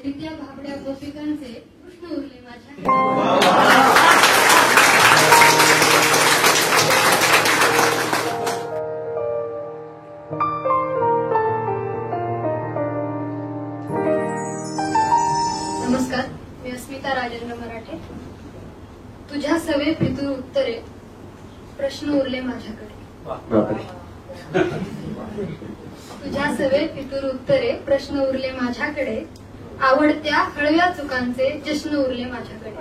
रित्या भाबड्या गोपिकांचे कृष्ण उरले माझ्या। नमस्कार, मी अस्मिता राजेंद्र मराठे। तुझ्या सवे पितूर उत्तरे प्रश्न उरले माझ्याकडे। तुझ्या सवे पितूर उत्तरे प्रश्न उरले माझ्याकडे, आवडत्या हळव्या चुकांचे जश्न उरले माझ्याकडे।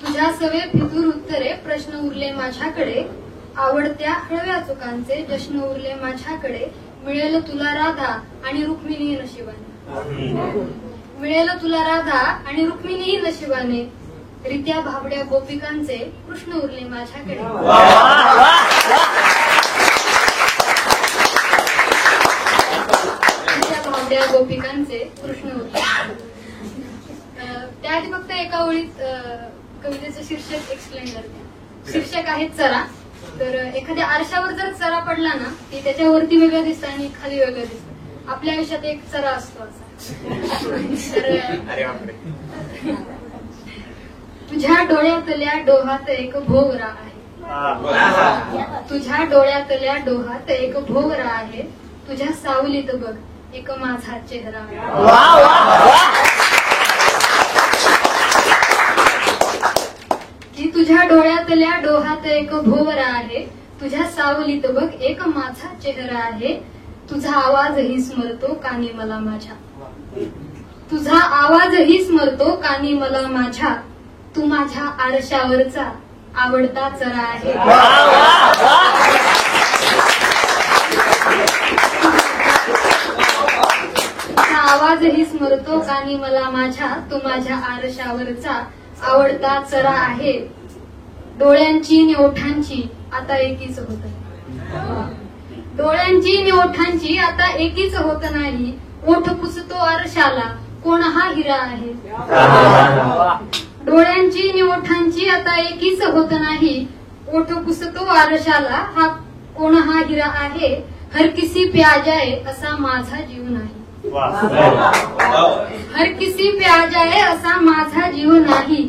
तुझ्या सवे पितूर उत्तरे प्रश्न उरले माझ्याकडे, आवडत्या हळव्या चुकांचे जश्न उरले माझ्याकडे। मिळेल तुला राधा आणि रुक्मिणी नशिबाने, मिळेल तुला राधा आणि रुक्मिणी नशिबाने। रित्या भाबड्या गोपिकांचे कृष्ण उरले माझ्याकडे। रित्या भाबड्या गोपिकांचे कृष्ण उरले। त्याआधी फक्त एका ओळीत कवितेचं शीर्षक एक्सप्लेन करते। शीर्षक आहे चरा। तर एखाद्या आरशावर जर चरा पडला ना की त्याच्यावरती वेगळं दिसतं आणि खाली वेगळं दिसतं। आपल्या आयुष्यात एक चरा असतो असा। तुझ्या डोळ्यातल्या डोहात एक भोवरा आहे, तुझ्या डोळ्यातल्या डोहात एक भोवरा आहे। तुझ्या सावलीत बघ एक माझा चेहरा की तुझ्या डोळ्यातल्या डोहात एक भोवरा आहे। तुझ्या सावलीत बघ एक माझा चेहरा आहे। तुझा आवाजही स्मरतो कानी मला माझ्या, तुझा आवाजही स्मरतो कानी मला माझ्या। तू माझ्या आरशावरचा आवडता चरा आहे। तुझा आवाजही स्मरतो कानी मला माझ्या, तू माझ्या आरशावरचा आवडता चरा आहे। डोळ्यांची आणि ओठांची आता एकीच होत नाही, डोळ्यांची आणि ओठांची आता एकीच होत नाही। ओठ पुसतो आरशाला कोण हा हिरा आहे, डोळ्यांची आणि ओठांची आता एकीच होत नाही। ओठ पुसतो आरशाला हा कोण हा हिरा आहे। हर किसी पे आ जाए असा माझा जीव नाही, हर किसी पे आ जाए असा माझा जीव नाही,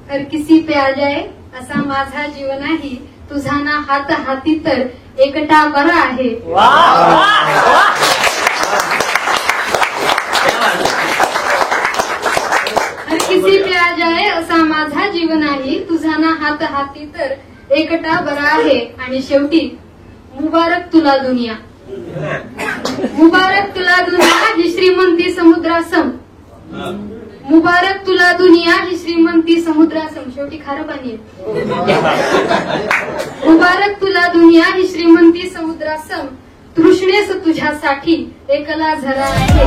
हर किसी पे आ जाए असा माझा जीव नाही। तुझा ना हात हाती तर एकटा बरा आहे, हर किसी पे आ जाए असा माझा जीव नाही। तुझा ना हात हाती तर एकटा बरा आहे। आणि शेवटी मुबारक तुला दुनिया, मुबारक तुला दुनिया ही श्रीमंती समुद्रासम, मुबारक तुला दुनिया ही श्रीमंती समुद्रासम। शेवटी खारं पाणी आहे। मुबारक तुला दुनिया ही श्रीमंती समुद्रासम। तृष्णेस तुझ्यासाठी एकला झरा आहे।